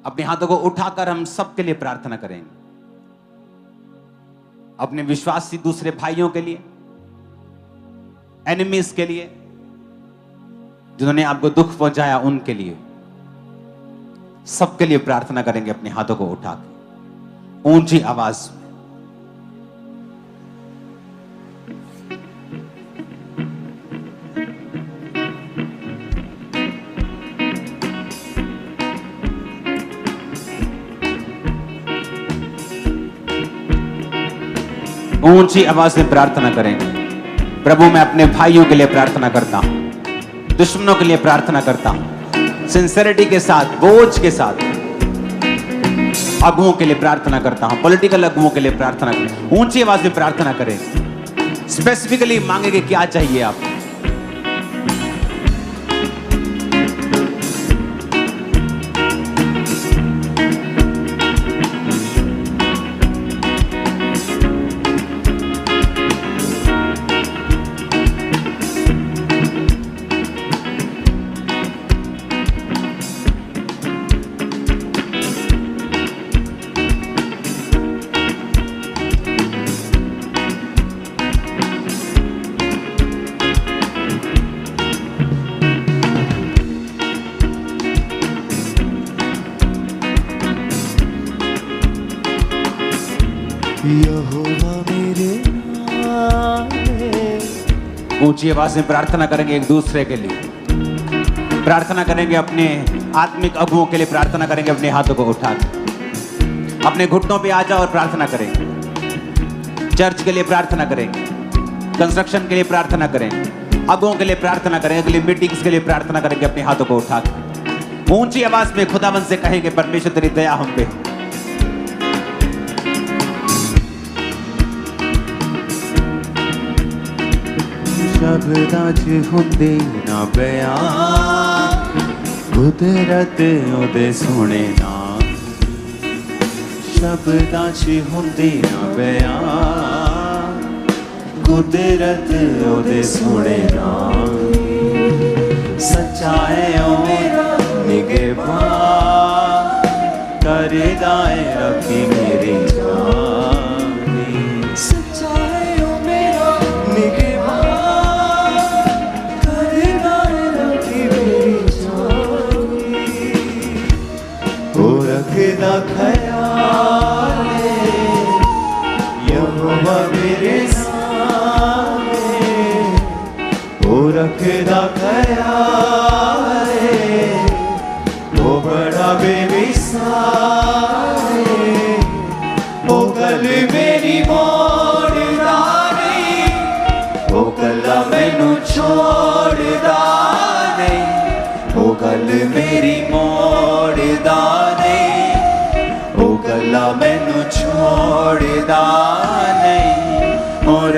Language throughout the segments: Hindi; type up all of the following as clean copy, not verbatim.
अपने हाथों को उठाकर हम सबके लिए प्रार्थना करेंगे, अपने विश्वासी दूसरे भाइयों के लिए, एनिमीज के लिए, जिन्होंने आपको दुख पहुंचाया उनके लिए, सबके लिए प्रार्थना करेंगे अपने हाथों को उठाकर ऊंची आवाज में। ऊंची आवाज में प्रार्थना करेंगे। प्रभु, मैं अपने भाइयों के लिए प्रार्थना करता हूं, दुश्मनों के लिए प्रार्थना करता हूं, सिंसेरिटी के साथ, बोझ के साथ अगुओं के लिए प्रार्थना करता हूं, पॉलिटिकल अगुओं के लिए प्रार्थना करता हूं। ऊंची आवाज में प्रार्थना करें। स्पेसिफिकली मांगेंगे क्या चाहिए आपको। ऊंची आवाज में प्रार्थना करेंगे एक दूसरे के लिए, प्रार्थना करेंगे अपने आत्मिक अगुओं के लिए, प्रार्थना करेंगे अपने हाथों को उठाकर। अपने घुटनों पे आ जाओ और प्रार्थना करेंगे। चर्च के लिए प्रार्थना करेंगे, कंस्ट्रक्शन के लिए प्रार्थना करेंगे, अगुओं के लिए प्रार्थना करेंगे, अगली मीटिंग्स के लिए प्रार्थना करेंगे अपने हाथों को उठाकर। ऊंची आवाज में खुदावन से कहेंगे, परमेश्वर तेरी दया हम पे। शब्दां च हुंदे ना बयान, कुदरत ओदे सोहणे नाम। शब्दां च हुंदे ना बयान, कुदरत ओदे सोहणे नाम। सच्चा है ओ मेरा निगहबान, करदा है रखी मेरी जान। सच्चा है ओ मेरा निगहबान, रखदा ख्याल यहोवा मेरे सामने, ओ रखदा ख्याल वो बड़ा बेमिसाल। ओ गल मेरी मोड़दा नहीं, ओ गल्ला मैनू छोड़दा नहीं, ओ गल मेरी मोड़दा मैनू छोड़दा नहीं, और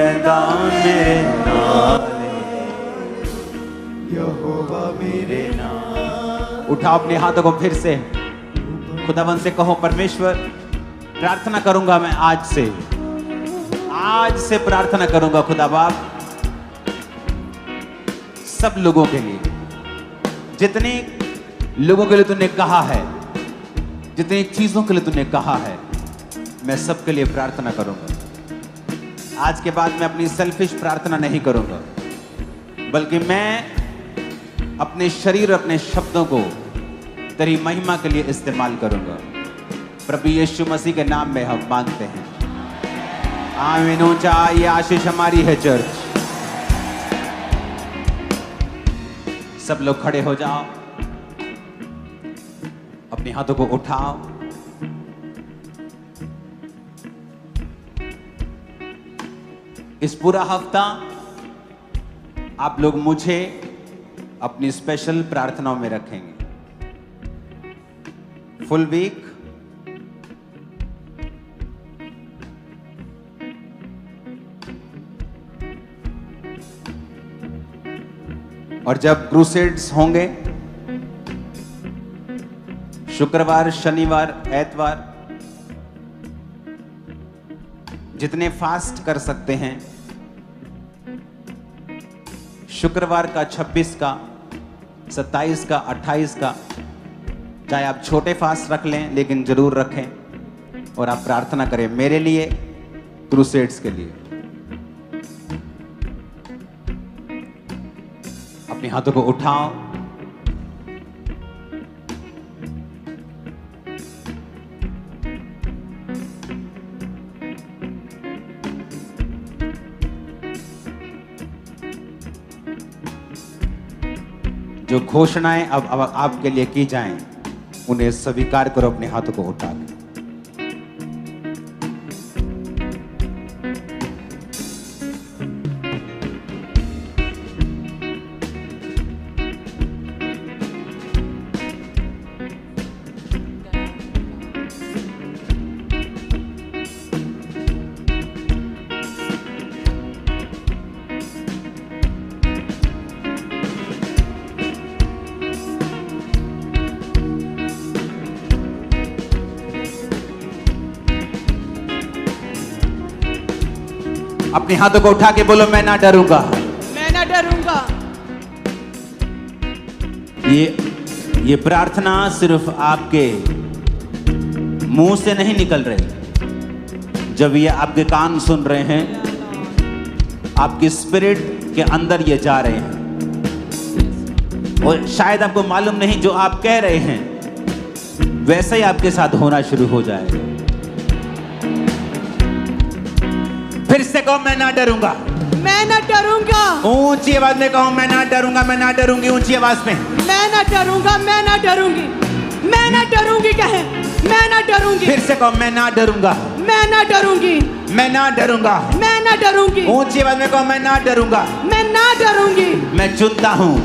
मेरे नाल यहोवा मेरे नाल। उठाओ अपने हाथों को फिर से, खुदावन से कहो, परमेश्वर प्रार्थना करूंगा मैं आज से प्रार्थना करूंगा खुदा बाप, सब लोगों के लिए, जितने लोगों के लिए तूने कहा है, जितनी चीजों के लिए तूने कहा है, मैं सबके लिए प्रार्थना करूंगा। आज के बाद मैं अपनी सेल्फिश प्रार्थना नहीं करूंगा, बल्कि मैं अपने शरीर और अपने शब्दों को तेरी महिमा के लिए इस्तेमाल करूंगा। प्रभु यीशु मसीह के नाम में हम मांगते हैं, आमीन। ऊंचा ये आशीष हमारी है चर्च। सब लोग खड़े हो जाओ, अपने हाथों को उठाओ। इस पूरा हफ्ता आप लोग मुझे अपनी स्पेशल प्रार्थनाओं में रखेंगे। फुल वीक और जब क्रूसेड्स होंगे, शुक्रवार, शनिवार, एतवार, जितने फास्ट कर सकते हैं, शुक्रवार का 26 का, 27 का, 28 का, चाहे आप छोटे फास्ट रख लें, लेकिन जरूर रखें और आप प्रार्थना करें मेरे लिए, क्रूसेड्स के लिए। अपने हाथों को उठाओ, जो घोषणाएं अब आपके लिए की जाएं, उन्हें स्वीकार करो अपने हाथों को उठा के। अपने हाथों को उठा के बोलो मैं ना डरूंगा, मैं ना डरूंगा। ये प्रार्थना सिर्फ आपके मुंह से नहीं निकल रही। जब ये आपके कान सुन रहे हैं, आपकी स्पिरिट के अंदर ये जा रहे हैं, और शायद आपको मालूम नहीं जो आप कह रहे हैं वैसा ही आपके साथ होना शुरू हो जाएगा। फिर से कहो मैं ना डरूंगा, मैं ना डरूंगा। ऊंची आवाज में कहो मैं ना डरूंगा, मैं ना डरूंगी। ऊंची आवाज में मैं ना डरूंगा, मैं ना डरूंगी, मैं ना डरूंगी। कहे मैं ना डरूंगी। फिर से कहो मैं ना डरूंगा, मैं ना डरूंगी, मैं ना डरूंगा। मैं ना डरूंगी। ऊंची आवाज में कहो मैं ना डरूंगा, मैं ना डरूंगी। मैं चुनता हूं,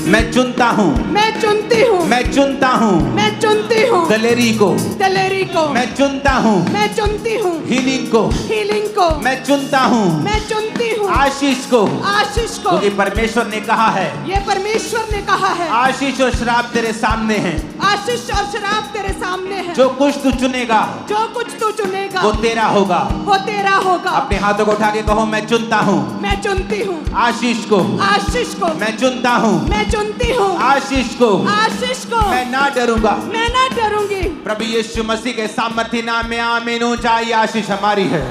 मैं चुनता हूं, मैं चुनती हूँ, मैं चुनता हूं मैं चुनती हूँ दलेरी को, दलेरी को। मैं चुनता हूं मैं चुनती हूँ हीलिंग को, हीलिंग को। मैं चुनता हूं मैं चुनती हूँ आशीष को, आशीष को। क्योंकि परमेश्वर ने कहा है ये परमेश्वर ने कहा है आशीष और श्राप तेरे सामने हैं। आशीष और शराब तेरे सामने है। जो कुछ तू चुनेगा जो कुछ तू चुनेगा वो तेरा होगा। वो तेरा होगा। अपने हाथों को उठा के कहो मैं चुनता हूं मैं चुनती हूँ आशीष को, आशीष को। मैं चुनता हूं मैं चुनती हूँ आशीष को, आशीष को। मैं ना डरूंगा। मैं ना डरूंगी। प्रभु यीशु मसीह के सामर्थ्य नाम में आमीन। ऊंचाई आशीष हमारी है।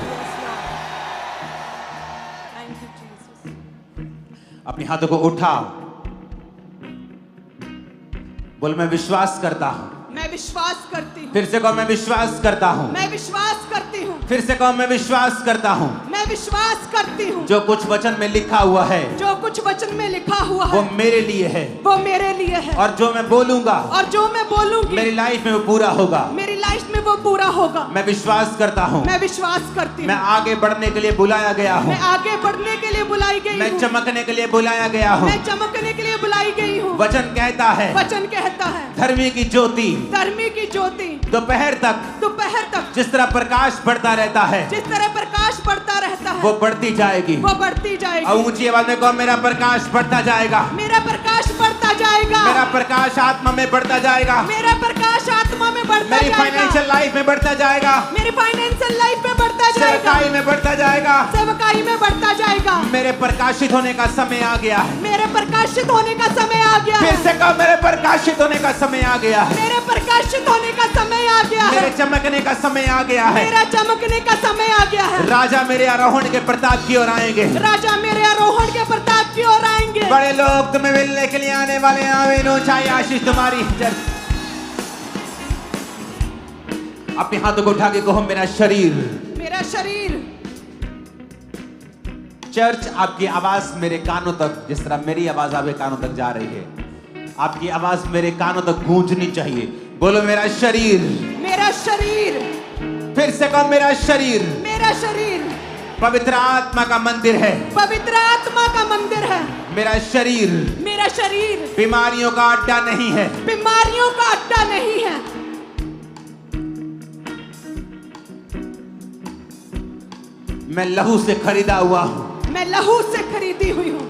अपने हाथों को उठाओ, बोल मैं विश्वास करता हूं। मैं विश्वास करती हूँ। फिर से कहो मैं विश्वास करता हूं। मैं विश्वास करती हूँ। फिर से कहो मैं विश्वास करता हूं। मैं विश्वास करती हूँ। जो कुछ वचन में लिखा हुआ है जो कुछ वचन में लिखा हुआ वो है मेरे लिए है, वो मेरे लिए है। और जो मैं बोलूंगा और जो मैं बोलूंगी मेरी लाइफ में वो पूरा होगा। मेरी लाइफ में वो पूरा होगा। मैं विश्वास करता हूं। मैं विश्वास करती मैं हूँ। आगे बढ़ने के लिए बुलाया गया हूं। मैं आगे बढ़ने के लिए बुलाई गई मैं हूँ। चमकने के लिए बुलाया गया हूं। मैं चमकने के लिए बुलाई गई हूँ। वचन कहता है वचन कहता है धर्मी की ज्योति धर्मी की ज्योति दोपहर तक जिस तरह प्रकाश बढ़ता रहता है जिस तरह प्रकाश बढ़ता रहता है वो बढ़ती जाएगी। वो बढ़ती और जाएगी। ऊंची आवाज में कहो मेरा प्रकाश बढ़ता जाएगा। मेरा प्रकाश बढ़ता जाएगा। मेरा प्रकाश आत्मा में बढ़ता जाएगा। मेरा प्रकाश आत्मा में बढ़ता मेरी जाएगा। फाइनेंशियल लाइफ में बढ़ता जाएगा। मेरी फाइनेंशियल लाइफ में बढ़ता जाएगा। सेवकाई में बढ़ता जाएगा। सेवकाई में बढ़ता जाएगा। मेरे प्रकाशित होने का समय आ गया है। मेरे प्रकाशित होने का समय आ गया फिर है। से कहो मेरे प्रकाशित होने का समय आ गया है। मेरे प्रकाशित होने का समय आ गया मेरे है। चमकने का समय आ गया है। मेरा चमकने का समय आ गया है। राजा मेरे आरोहण के प्रताप की ओर आएंगे। राजा मेरे आरोहण के प्रताप की ओर आएंगे। बड़े लोग तुम्हें मिलने के लिए आने वाले हैं। आमीन। ऊंचाई आशीष तुम्हारी। अपने हाथों को उठा के कहो मेरा शरीर। मेरा शरीर। चर्च आपकी आवाज मेरे कानों तक, जिस तरह मेरी आवाज आपके कानों तक जा रही है, आपकी आवाज मेरे कानों तक गूंजनी चाहिए। बोलो मेरा शरीर। मेरा शरीर। फिर से कहो मेरा शरीर मेरा शरीर पवित्र आत्मा का मंदिर है। पवित्र आत्मा का मंदिर है। मेरा शरीर मेरा शरीर बीमारियों का अड्डा नहीं है। बीमारियों का अड्डा नहीं है। मैं लहू से खरीदा हुआ हूं। मैं लहू से खरीदी हुई हूँ।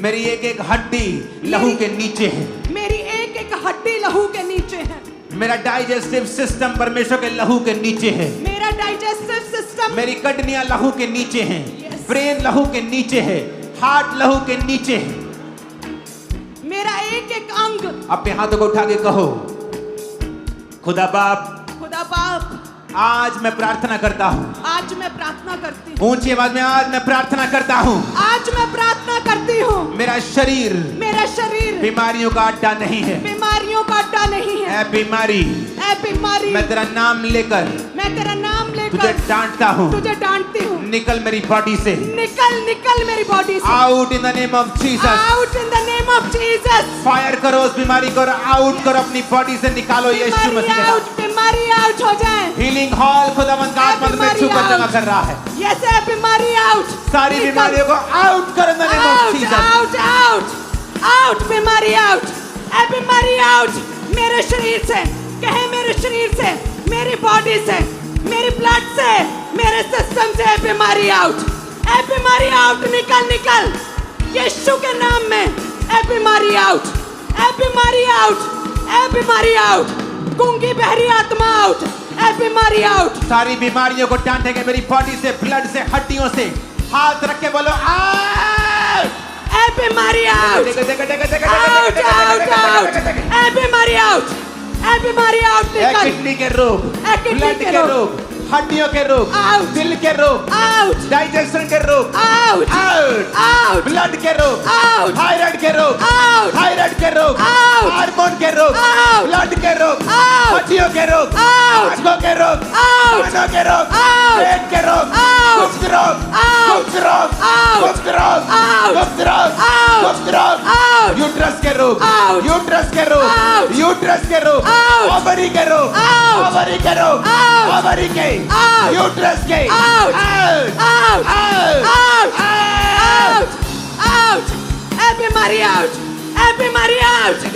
मेरी एक एक हड्डी लहू के नीचे है। मेरी एक एक हड्डी लहू के नीचे है। मेरा डाइजेस्टिव सिस्टम परमेश्वर के लहू के नीचे है। मेरा डाइजेस्टिव सिस्टम। मेरी किडनियां लहू के नीचे हैं। Yes. ब्रेन लहू के नीचे है। हार्ट लहू के नीचे है। मेरा एक एक अंग। अपने हाथों को उठा के कहो खुदा बाप, खुदा बाप, आज मैं प्रार्थना करता हूँ, आज मैं प्रार्थना करती हूँ, ऊंची आवाज में आज मैं प्रार्थना करता हूँ, आज मैं प्रार्थना करती हूँ, मेरा शरीर बीमारियों का अड्डा नहीं है, बीमारियों का अड्डा नहीं है। ऐ बीमारी, ऐ बीमारी, मैं तेरा नाम लेकर तुझे डांटता हूँ, तुझे डांटती हूँ, निकल मेरी बॉडी से, निकल मेरी बॉडी से, out in the name of Jesus, out in the name of Jesus. Fire करो उस बीमारी को, आउट करो अपनी बॉडी से, निकालो यीशु मसीह के नाम। बीमारी आउट हो जाए। हीलिंग हॉल खुदावंद का आत्मा में छूकर जमा कर रहा है। यस, बीमारी आउट, सारी बीमारियों को आउट करो इन the name of Jesus. Out out out, बीमारी आउट, ए बीमारी आउट मेरे शरीर से, कहे मेरे शरीर से, मेरी बॉडी से, मेरी ब्लड से, मेरे सिस्टम से, बीमारी आउट, ए बीमारी आउट, निकल यीशु के नाम में, ए बीमारी आउट, ए बीमारी आउट, ए बीमारी आउट, गूंगी बहरी आत्मा आउट, ए बीमारी आउट। सारी बीमारियों को डांटेंगे मेरी बॉडी से, ब्लड से, हड्डियों से, हाथ रख के बोलो आउट, ए बीमारी आउट, आउट आउट आउट, ए बीमारी आउट, ए बीमारी आउट, निकल। किडनी के रोग, ब्लड के रोग, हड्डियों के रोग, दिल के रोग, आउट, डाइजेशन के रोग, आउट आउट, आउट, ब्लड के रोग, आउट, थायराइड के रोग, आउट, थायराइड के रोग, आउट, हार्मोन के रोग, आउट, ब्लड के रोग, आउट, हड्डियों के रोग, आउट, आंखों के रोग, आउट, कानों के रोग, आउट, पेट के रोग, आउट, कुष्ठ रोग, आउट, कुष्ठ रोग, आउट, कुष्ठ रोग, आउट, कुष्ठ रोग, आउट, कुष्ठ रोग, आउट, यूट्रस के रोग, आउट, यूट्रस के रोग, आउट, यूट्रस के रोग, आउट, ओवरी के रोग, आउट, ओवरी के रोग, आउट, ओवरी के, आउट, यूट्रस के, out, out, out, out, out, out, out, ए बीमारी आउट, ए बीमारी आउट, ए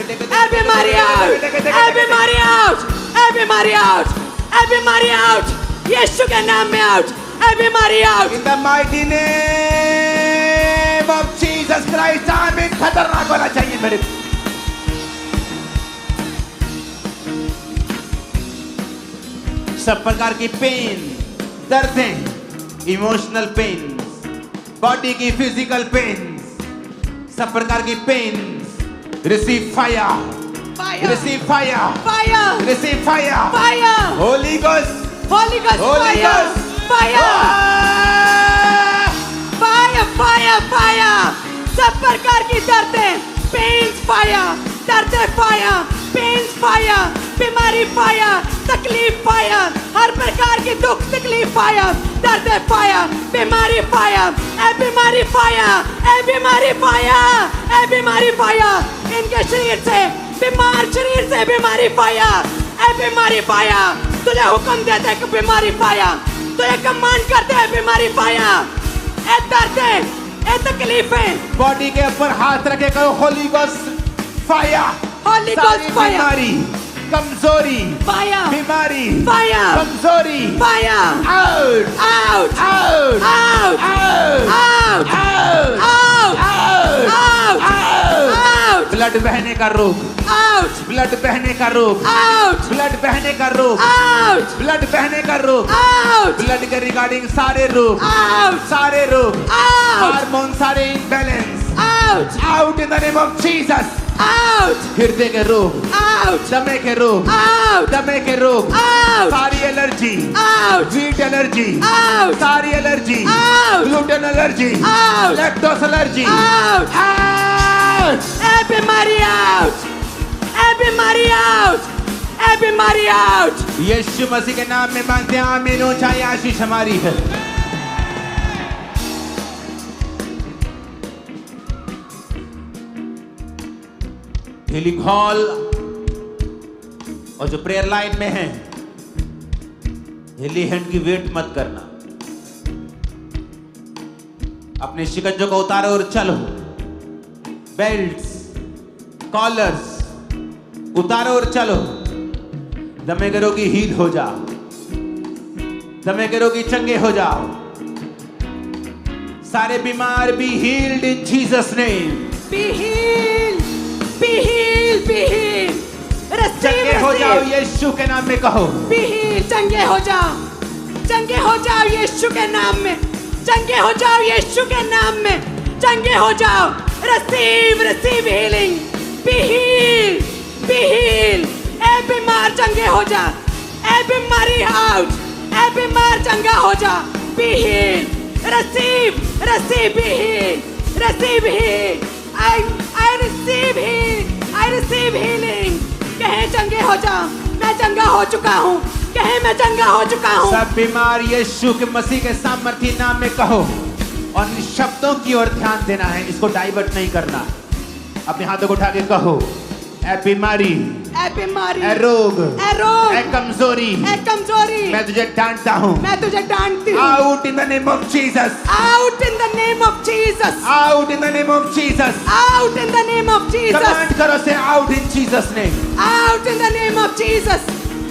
बीमारी आउट, ए बीमारी आउट, ए बीमारी आउट, ए बीमारी आउट, यीशु के नाम में आउट, ए बीमारी out. In the mighty name of Jesus Christ, आमीन। खतरनाक होना चाहिए मेरे, सब प्रकार की पेन, दर्दें, इमोशनल पेन, बॉडी की फिजिकल पेन, सब प्रकार की pain, receive fire, Fire, receive fire, fire, receive fire, fire, holy ghost, Holy Ghost, Holy fire, Ghost, fire, fire, fire, fire, सब प्रकार की दर्दें, पेन्स फायर, दर्दें फायर, पेन्स फायर, बीमारी फायर, तकलीफ फायर, हर प्रकार की दुख तकलीफ फायर, दर्दें फायर, बीमारी फायर, ए बीमारी फायर, ए बीमारी फायर, ए बीमारी फायर, इनके शरीर से, बीमार शरीर से बीमारी फायर, ए बीमारी फायर, तुझे हुक्म देते कि बीमारी फायर, तुझे कमांड करते हैं बीमारी फायर, ए दर्दें, ए तकलीफें, बॉडी के ऊपर हाथ रखे करो Holi ghost fire, Holy Ghost fire, बीमारी, कमजोरी, fire, बीमारी, fire, कमजोरी, fire, out, out, out, out, out, out, out, out, out, out, out, out, blood बहने का रोग, out, ब्लड बहने का रोग, out, ब्लड बहने का रोग, out, ब्लड बहने का रोग, out, ब्लड के रिगार्डिंग सारे रोग, out, सारे रोग, out, हार्मोन सारे imbalance, out, out in the name of Jesus. out, हृदय के रोग, out, दमे के रोग, out, दमे के रोग, out, सारी allergy, out, wheat allergy, out, सारी allergy, out, gluten allergy, out, lactose allergy, out, out, ए बीमारी out, ए बीमारी out, ए बीमारी out, यीशु मसीह के नाम में मांगते हैं आमीन। ऊंचाई आशीष हमारी है। हीलिंग हॉल और जो प्रेयर लाइन में है, हिली हैंड की वेट मत करना, अपने शिकंजों को उतारो और चलो। बेल्ट्स, कॉलर्स उतारो और चलो। दमे के रोगी हील हो जाओ, दमे के रोगी चंगे हो जाओ, सारे बीमार be healed in Jesus name. be healed, be healed, be healed, receive, चंगे हो जाओ receive, यीशु के नाम में कहो। be healed, चंगे हो जाओ, चंगे हो जाओ यीशु के नाम में, चंगे हो जाओ यीशु के नाम में, चंगे हो जाओ। receive, receive healing, be healed, be healed, ए बीमार चंगे हो जा, ए बीमारी आउट, ए बीमार चंगा हो जा। Be heal, receive, receive, be heal, receive heal, I receive heal, I receive healing. कहे चंगे हो जा, मैं चंगा हो चुका हूँ, कहे मैं चंगा हो चुका हूँ। सब बीमार यीशु के मसीह के सामर्थी नाम में कहो और इन शब्दों की ओर ध्यान देना है, इसको डाइवर्ट नहीं करना। अपने हाथों को उठा के कहो, ए बीमारी, ए बीमारी, ए रोग, ए रोग, ए कमजोरी, ए कमजोरी, मैं तुझे डांटता हूँ। मैं तुझे डांटती हूँ। Out in the name of Jesus, out in the name of Jesus, out in the name of Jesus. Out in the name of Jesus, command करो से out in Jesus name. Out in the name of Jesus.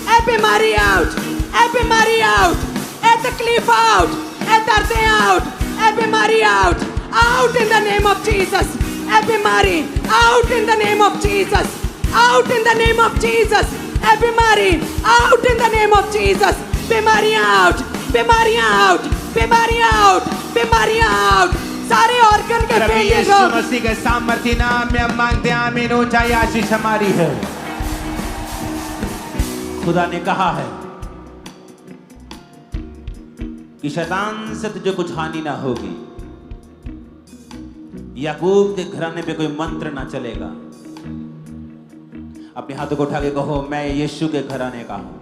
ए बीमारी आउट, ए बीमारी आउट, ए तकलीफ आउट, ए दर्दें आउट, ए बीमारी out, out in the name of Jesus. ए बीमारी out in the name of Jesus, out in the name of Jesus. ए बीमारी out in the name of Jesus. बीमारियां आउट, बीमारियां आउट, बीमारियां आउट, बीमारियां आउट। सारे ऑर्गन के प्रभु फेलियर यीशु रोग मसीह के सामर्थी नाम में हम मांगते हैं, आमीन। ऊंचाई आशीष हमारी है। खुदा ने कहा है कि शैतान से तुझे कुछ हानि ना होगी, याकूब के घराने पे कोई मंत्र ना चलेगा। अपने हाथों को उठा के कहो, मैं यीशु के घराने का हूं,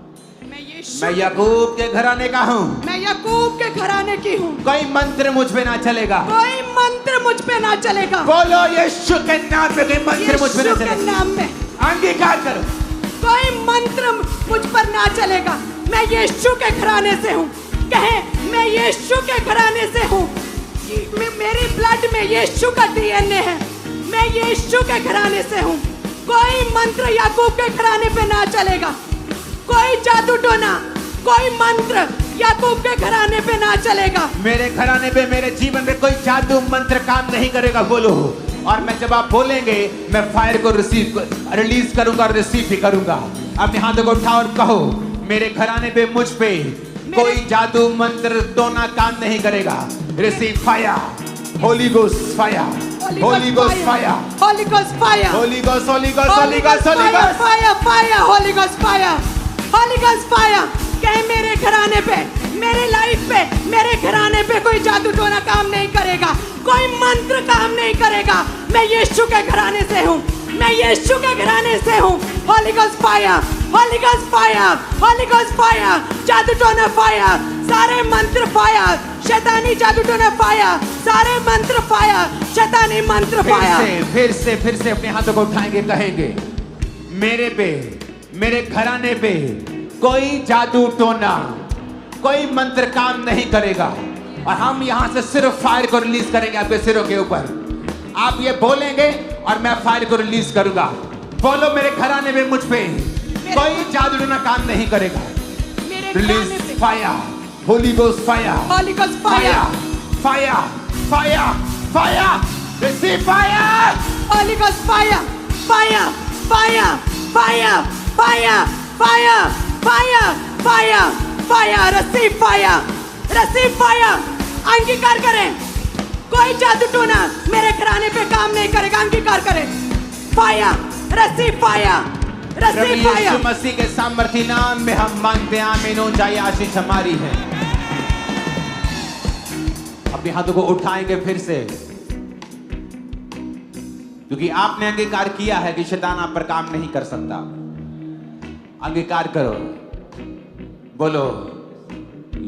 मैं याकूब के घराने का हूं, मैं याकूब के घराने की हूँ। कोई मंत्र मुझ पे ना चलेगा। कोई मंत्र मुझ पे ना चलेगा। बोलो यीशु के नाम पे कोई मंत्र मुझ पे ना यीशु के चलेगा। नाम में अंगीकार करो। कोई मंत्र मुझ पर ना चलेगा। मैं यीशु के घराने से हूँ। कहे मैं यीशु के घराने से हूँ। मेरी ब्लड में यीशु का डीएनए है। मैं यीशु के घराने से हूँ। कोई मंत्र याकूब के घराने पे ना चलेगा। कोई जादू टोना, कोई मंत्र याकूब के घराने पे ना चलेगा। मेरे घराने पे, मेरे जीवन में कोई जादू मंत्र काम नहीं करेगा। बोलो, और मैं जब आप बोलेंगे मैं फायर को रिलीज करूंगा और रिसीव भी करूंगा। अपने हाथों को उठाओ और कहो, मेरे घराने पे, मुझ पे कोई जादू मंत्र टोना काम नहीं करेगा। Receive fire, Holi ghost fire, Holi ghost fire, Holi ghost fire, Holi ghost, Holi ghost, Holi ghost, Holi ghost fire, fire, Holi ghost fire, Holi ghost fire. कहे मेरे घराने पे, मेरे लाइफ पे, मेरे घराने पे कोई जादू टोना काम नहीं करेगा। कोई मंत्र काम नहीं करेगा। मैं यीशु के घराने से हूँ। मैं यीशु के घराने से हूँ। Holi ghost fire, Holi ghost fire, Holi ghost fire, जादू टोना फायर, सारे मंत्र फायर, शैतानी जादू टोना फायर, सारे मंत्र फायर, शैतानी मंत्र फायर। फिर से अपने हाथों को उठाएंगे, कहेंगे मेरे पे, मेरे घराने पे कोई जादू टोना, कोई मंत्र काम नहीं करेगा। और हम यहां से सिर्फ फायर को रिलीज करेंगे आपके सिरों के ऊपर। आप ये बोलेंगे और मैं फायर को रिलीज करूंगा। बोलो, मेरे घराने में, मुझ पे कोई जादू टोना काम नहीं करेगा। Release fire, Holi ghost fire, Holi ghost fire, fire, fire, fire, receive fire, Holi ghost fire, fire, fire, fire, fire, fire, fire, fire, fire, receive fire, receive fire. अंगीकार करें, कोई जादू टोना मेरे घराने पे काम नहीं करेगा। अंगीकार करें, fire, receive fire, receive fire. यीशु मसीह के सामर्थी नाम में हम मांगते हैं, आमीन। ऊंचाई आशीष हमारी है। अपने हाथों को उठाएंगे फिर से, क्योंकि आपने अंगीकार किया है कि शैतान आप पर काम नहीं कर सकता। अंगीकार करो, बोलो,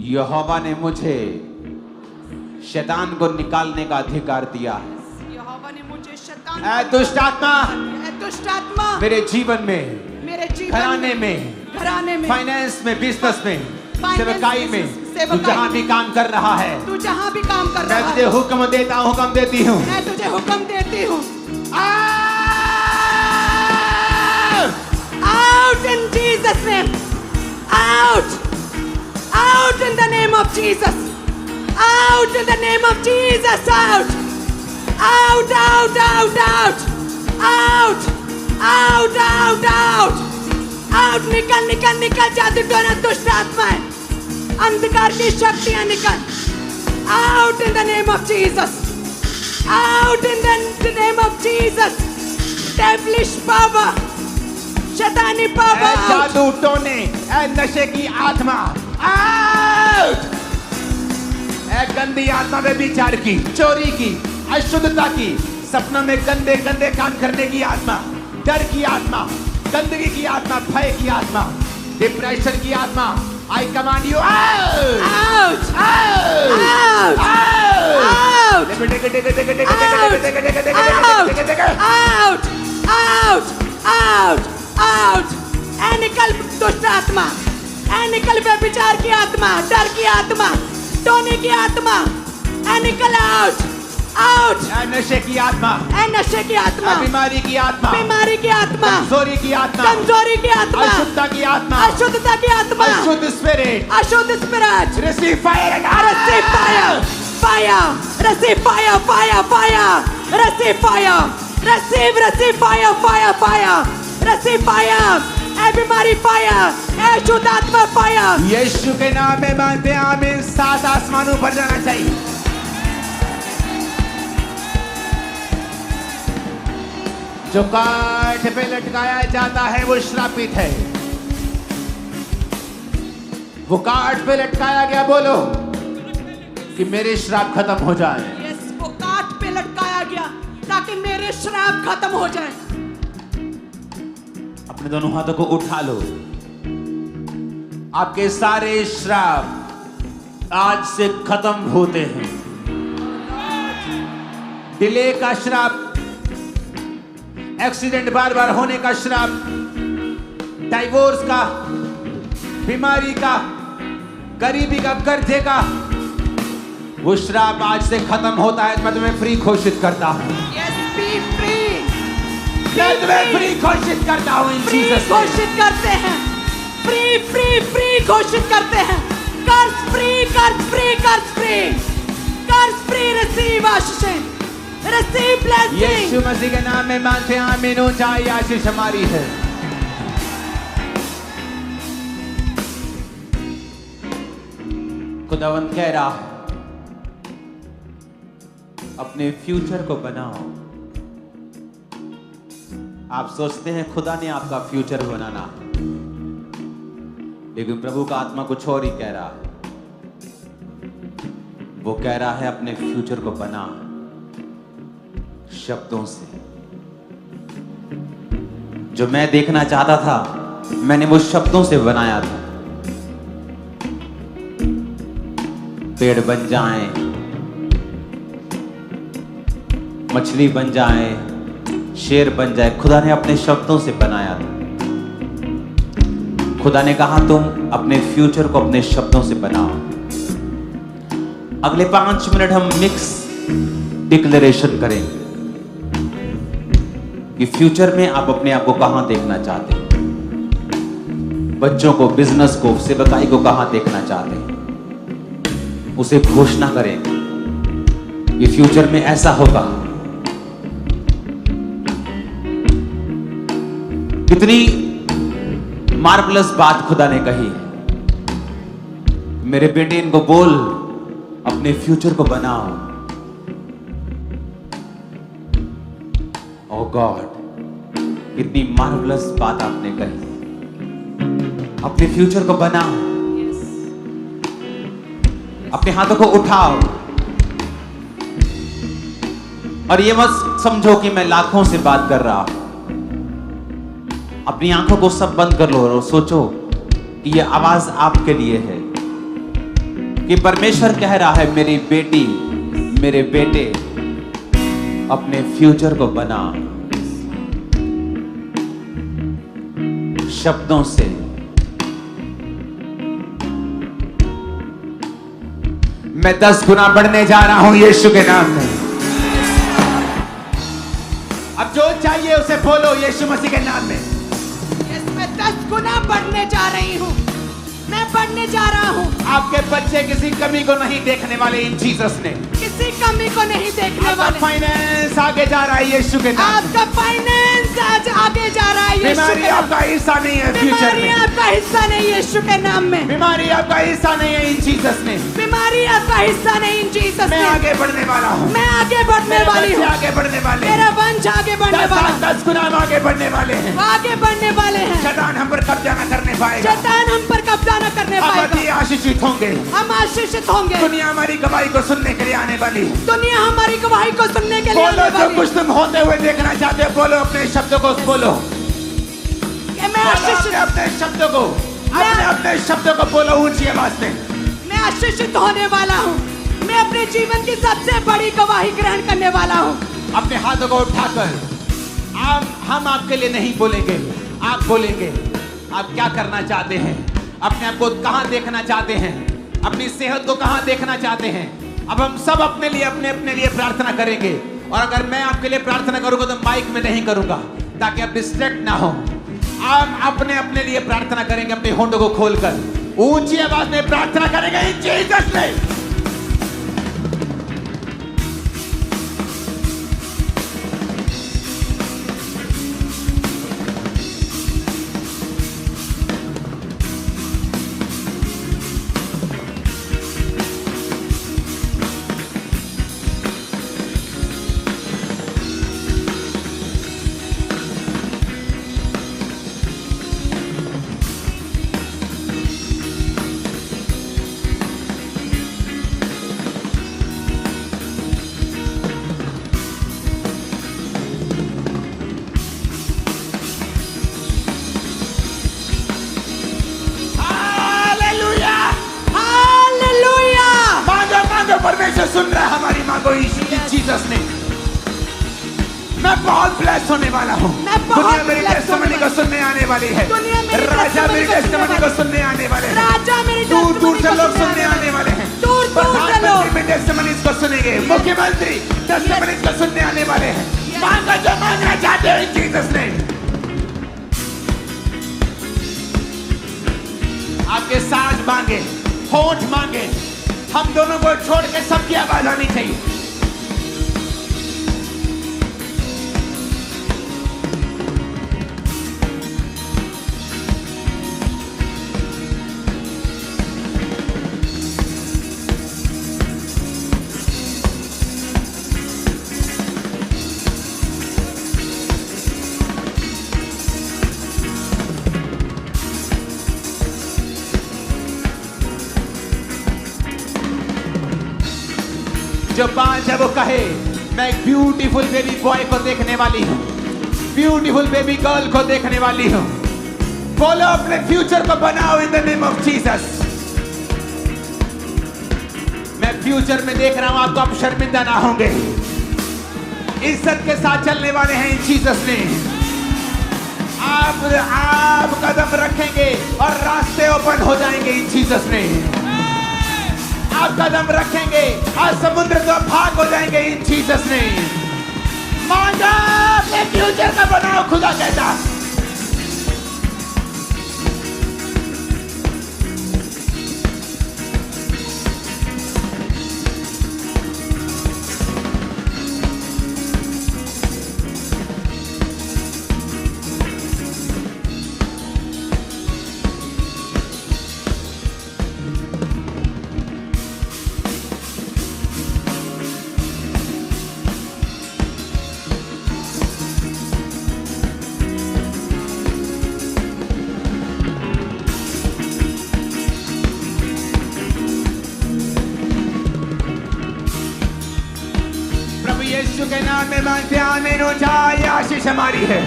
यहोवा ने मुझे शैतान को निकालने का अधिकार दिया है। यहोवा ने मुझे शैतान, ऐ दुष्ट आत्मा, दुष्ट आत्मा मेरे जीवन में, मेरे जीवन घराने में, घराने में, फाइनेंस में, बिजनेस में, फाइनेंस, सेवकाई में, सेवकाई, तू जहां भी काम कर रहा है, तू जहां भी काम कर मैं रहा तुझे है, हुक्म देता हूं, हुक्म देती हूं, मैं तुझे हुक्म देती हूँ। Out in Jesus' name. Out. Out in the name of Jesus. Out in the name of Jesus. Out. Out, out, out, out. Out. Out, out, out. Out. निकल, निकल, निकल। जादू टोना दुष्ट आत्मा है, अंधकार की शक्तियां निकल। Out in the name of Jesus. Out in the name of Jesus. Devilish power. शैतानी पावर ए आउट, जादू टोने, ए नशे की आत्मा आउट। ए गंदी आत्मा व्यभिचार की, चोरी की, अशुद्धता की, सपनों में गंदे गंदे काम करने की आत्मा, डर की आत्मा, गंदगी की आत्मा, भय की आत्मा, डिप्रेशन की आत्मा, I command you out out, out out, out out, out, out, out. ए निकल दुष्ट आत्मा, ए निकल व्यभिचार की आत्मा, डर की आत्मा, टोने की आत्मा, ए निकल आउट, आउट। नशे की आत्मा, ए नशे की आत्मा, बीमारी की आत्मा, बीमारी की आत्मा, कमजोरी की आत्मा, कमजोरी की आत्मा, अशुद्धता की आत्मा, अशुद्धता की आत्मा, अशुद्ध स्पिरिट, अशुद्ध spirit, receive fire, receive fire, fire, receive fire, fire, fire, receive fire, receive fire, fire, fire, receive fire, ए बीमारी fire, ए शुद्ध आत्मा fire, यीशु के नाम में मानते हैं आमीन। 7 आसमानों पर जाना चाहिए। जो काठ पे लटकाया जाता है वो श्रापित है। वो काठ पे लटकाया गया, बोलो कि मेरे श्राप खत्म हो जाए। yes, वो काठ पे लटकाया गया ताकि मेरे श्राप खत्म हो जाए। अपने दोनों हाथों को उठा लो। आपके सारे श्राप आज से खत्म होते हैं। डिले का श्राप, एक्सीडेंट बार बार होने का श्राप, डाइवोर्स का, बीमारी का, गरीबी का, कर्जे का, वो श्राप आज से खत्म होता है। मैं तुम्हें फ्री घोषित करता हूं। Yes, be free, मैं तुम्हें फ्री घोषित करता हूं इन free जीसस से। घोषित करते हैं, free, free, free घोषित करते हैं। कर्ज फ्री, कर्ज फ्री, कर्ज फ्री, कर्ज फ्री, receive आशीषें, receive blessing। यीशु मसीह के नाम में मानते हैं आमीन। ऊंचाई आशीष हमारी है। खुदावंद कह रहा है अपने फ्यूचर को बनाओ। आप सोचते हैं खुदा ने आपका फ्यूचर बनाना, लेकिन प्रभु का आत्मा कुछ और ही कह रहा है। वो कह रहा है अपने फ्यूचर को बना शब्दों से। जो मैं देखना चाहता था मैंने वो शब्दों से बनाया था। पेड़ बन जाएं, मछली बन जाए, शेर बन जाए, खुदा ने अपने शब्दों से बनाया था। खुदा ने कहा तुम अपने फ्यूचर को अपने शब्दों से बनाओ। अगले 5 मिनट हम मिक्स डिक्लेरेशन करेंगे कि फ्यूचर में आप अपने आप को कहां देखना चाहते हैं। बच्चों को, बिजनेस को, सेवकाई को कहां देखना चाहते हैं, उसे घोषणा करें कि फ्यूचर में ऐसा होगा। कितनी मार्वलस बात खुदा ने कही। मेरे बेटे इनको बोल अपने फ्यूचर को बनाओ। ओह गॉड, कितनी मार्वलस बात आपने कही। अपने फ्यूचर को बनाओ। अपने हाथों को उठाओ और ये मत समझो कि मैं लाखों से बात कर रहा हूं। अपनी आंखों को सब बंद कर लो और सोचो कि ये आवाज आपके लिए है कि परमेश्वर कह रहा है मेरी बेटी, मेरे बेटे, अपने फ्यूचर को बना शब्दों से। मैं 10 गुना बढ़ने जा रहा हूं यीशु के नाम में। अब जो चाहिए उसे बोलो यीशु मसीह के नाम में। मैं 10 गुना बढ़ने जा रही हूँ, मैं बढ़ने जा रहा हूँ। आपके बच्चे किसी कमी को नहीं देखने वाले इन जीसस ने। किसी कमी को नहीं देखने आपका वाले। फाइनेंस आगे जा रहा है यीशु के नाम में। आपका फाइनेंस आज आगे जा रहा है यीशु बीमारी के नाम आपका हिस्सा नहीं है फ्यूचर बीमारी में। आपका हिस्सा नहीं यीशु के नाम में बीमारी आपका हिस्सा नहीं है इन जीसस ने। बीमारी आपका हिस्सा नहीं इन जीसस मैं में आगे बढ़ने वाला हूँ। मैं आगे बढ़ने वाली बच्चे हूँ आगे बढ़ने वाले मेरा वंश आगे बढ़ने वाला है 10 गुना हम आगे बढ़ने वाले हैं। आगे बढ़ने वाले हैं शैतान हम पर कब्जा न करने पाएगा। शैतान हम पर कब्जा न करने हम पाएगा अति आशीषित होंगे। हम आशीषित होंगे दुनिया हमारी गवाही को सुनने के लिए आने वाली है। दुनिया हमारी गवाही को सुनने के लिए बोलो आने जो वाली कुछ तुम होते हुए देखना चाहते हो, बोलो अपने शब्दों को बोलो। कि मैं बोलो आशीषित अपने शब्दों को, अपने शब्दों को बोलो ऊंची आवाज में। मैं आशीषित होने वाला हूँ मैं अपने जीवन की सबसे बड़ी गवाही ग्रहण करने वाला हूँ अपने हाथों को उठाकर हम आपके लिए नहीं बोलेंगे, आप बोलेंगे। आप क्या करना चाहते हैं, अपने आप को कहां देखना चाहते हैं, अपनी सेहत को कहां देखना चाहते हैं। अब हम सब अपने लिए प्रार्थना करेंगे। और अगर मैं आपके लिए प्रार्थना करूंगा तो माइक में नहीं करूंगा ताकि आप डिस्ट्रैक्ट ना हो। आप अपने लिए प्रार्थना करेंगे, अपने होंठों को खोलकर ऊंची आवाज में प्रार्थना करेंगे इन जीसस नेम। परमेश्वर सुन रहा है हमारी माँ को जीसस ने। मैं बहुत ब्लेस होने वाला हूँ। दुनिया मेरी टेस्टिमनी को सुनने आने वाली है। राजा मेरी टेस्टिमनी को सुनने आने वाले हैं। दूर दूर से लोग सुनने आने वाले हैं। प्रधानमंत्री मेरी टेस्टिमनी को सुनेंगे, मुख्यमंत्री टेस्टिमनी को सुनने आने वाले हैं। मांगा जो मांगना चाहते हो इन जीसस ने। आपके सांस मांगे, होंठ मांगे, हम दोनों को छोड़ के सबकी आवाज आनी चाहिए। जो 5 है वो कहे मैं एक ब्यूटीफुल बेबी बॉय को देखने वाली हूँ, ब्यूटीफुल बेबी गर्ल को देखने वाली हूँ। बोलो अपने फ्यूचर को बनाओ इन द नेम ऑफ जीसस। मैं फ्यूचर में देख रहा हूँ आपको, आप शर्मिंदा ना होंगे, इज्जत के साथ चलने वाले हैं इन जीसस ने। आप कदम रखेंगे और रास्ते ओपन हो जाएंगे इन जीसस ने। आप कदम रखेंगे और समुद्र तो भाग हो जाएंगे इन जीसस ने। मांगा अपने फ्यूचर का बनाओ, खुदा कहता। यीशु के नाम में मांगते आमीन हो जाए। आशीष हमारी है।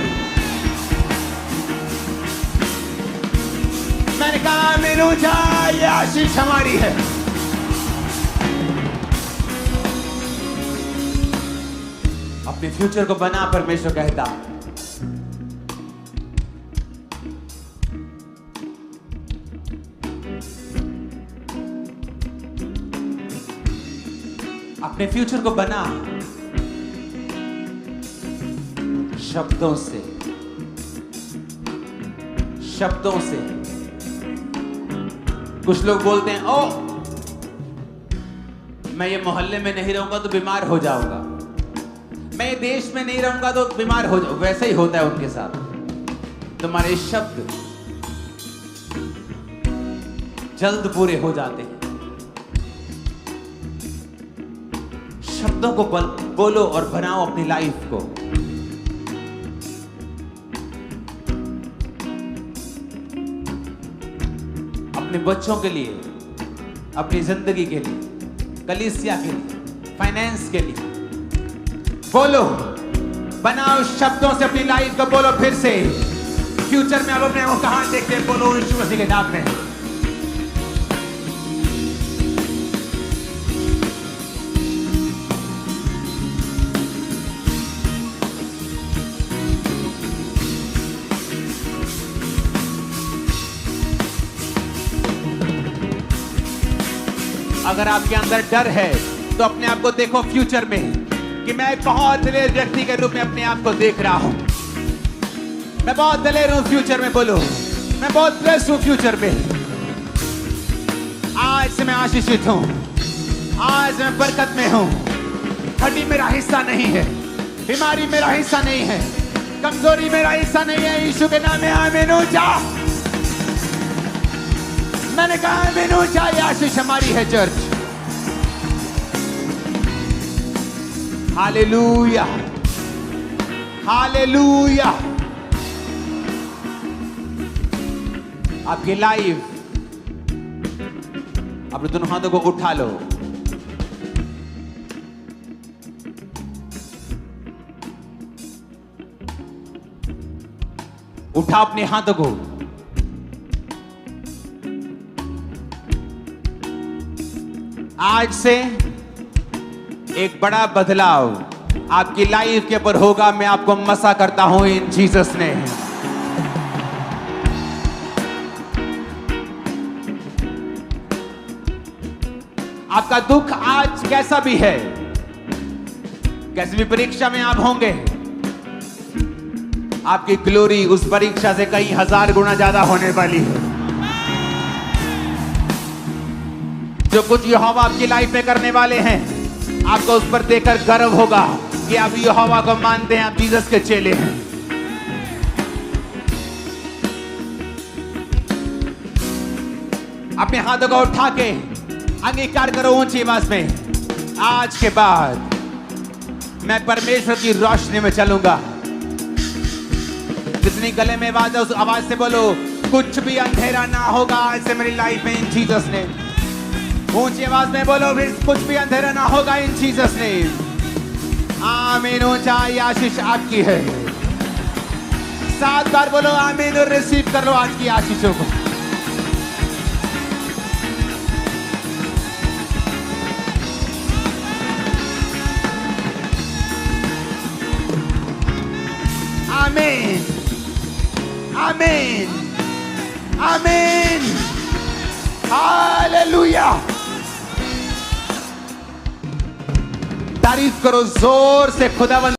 मैंने कहा आमीन हो जाए, आशीष हमारी है। अपने फ्यूचर को बना, परमेश्वर कहता। अपने फ्यूचर को बना शब्दों से, शब्दों से। कुछ लोग बोलते हैं ओ मैं ये मोहल्ले में नहीं रहूंगा तो बीमार हो जाऊंगा, मैं देश में नहीं रहूंगा तो बीमार हो जाऊं, वैसे ही होता है उनके साथ। तुम्हारे शब्द जल्द पूरे हो जाते हैं। शब्दों को बोलो और बनाओ अपनी लाइफ को। अपने बच्चों के लिए, अपनी जिंदगी के लिए, कलीसिया के लिए, फाइनेंस के लिए बोलो, बनाओ शब्दों से अपनी लाइफ को बोलो फिर से। फ्यूचर में आप अपने को कहां देखते हैं? बोलो यीशु मसीह के नाम में। अगर आपके अंदर डर है तो अपने आप को देखो फ्यूचर में कि मैं बहुत दलेर व्यक्ति के रूप में अपने आप को देख रहा हूं। मैं बहुत दलेर हूं फ्यूचर में। बोलो मैं बहुत ब्लेस्ड हूं फ्यूचर में। आज से मैं आशीषित हूं। आज मैं बरकत में हूं। हड्डी मेरा हिस्सा नहीं है, बीमारी मेरा हिस्सा नहीं है, कमजोरी मेरा हिस्सा नहीं है। यीशु के नाम में आमीन। ऊंचा मैंने कहा आमीन। ऊंचा ये आशीष हमारी है चर्च। Hallelujah, hallelujah. आपकी लाइफ, अपने दोनों हाथों को उठा लो। उठा अपने हाथों को। आज से एक बड़ा बदलाव आपकी लाइफ के ऊपर होगा। मैं आपको मसा करता हूं इन जीसस ने। आपका दुख आज कैसा भी है, कैसी भी परीक्षा में आप होंगे, आपकी ग्लोरी उस परीक्षा से कई हजार गुना ज्यादा होने वाली है। जो कुछ यहोवा आपकी लाइफ में करने वाले हैं, आपको उस पर देखकर गर्व होगा कि आप यहोवा को मानते हैं, आप जीसस के चेले हैं। अपने हाथों को उठा के अंगीकार करो ऊंची आवाज में, आज के बाद मैं परमेश्वर की रोशनी में चलूंगा। जितनी गले में आवाज है उस आवाज से बोलो, कुछ भी अंधेरा ना होगा आज से मेरी लाइफ में इन जीसस ने। ऊंची आवाज में बोलो फिर, कुछ भी अंधेरा ना होगा इन जीसस ने। आमीन। ऊंचा ये आशीष आपकी है। 7 बार बोलो आमीन और रिसीव कर लो आज की आशीषों को। आमीन, आमीन, आमीन। हालेलुया। तारीफ करो जोर से खुदावंद।